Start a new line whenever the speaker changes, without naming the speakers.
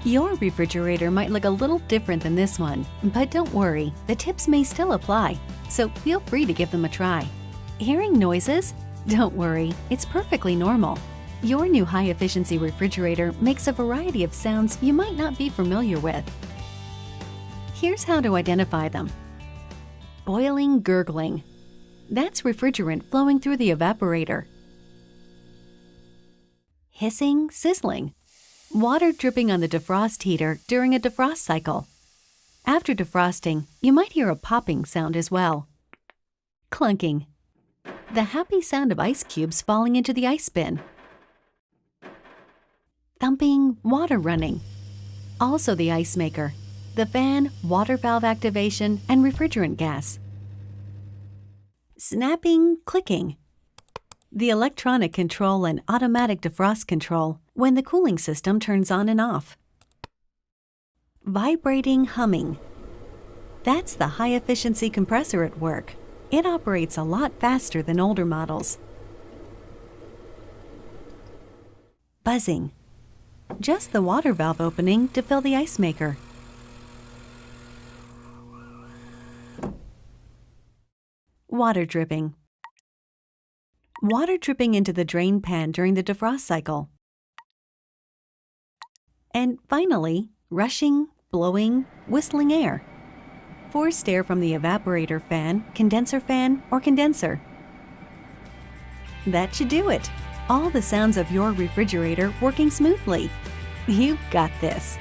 Your refrigerator might look a little different than this one, but don't worry, the tips may still apply, so feel free to give them a try. Hearing noises? Don't worry, it's perfectly normal. Your new high-efficiency refrigerator makes a variety of sounds you might not be familiar with. Here's how to identify them. Boiling, gurgling. That's refrigerant flowing through the evaporator. Hissing, sizzling. Water dripping on the defrost heater during a defrost cycle. After defrosting, you might hear a popping sound as well. Clunking. The happy sound of ice cubes falling into the ice bin. Thumping, water running. Also the ice maker, the fan, water valve activation, and refrigerant gas. Snapping, clicking. The electronic control and automatic defrost control when the cooling system turns on and off. Vibrating, humming. That's the high-efficiency compressor at work. It operates a lot faster than older models. Buzzing. Just the water valve opening to fill the ice maker. Water dripping. Water dripping into the drain pan during the defrost cycle. And finally, rushing, blowing, whistling air. Forced air from the evaporator fan, fan, or condenser. That should do it. All the sounds of your refrigerator working smoothly. You've got this.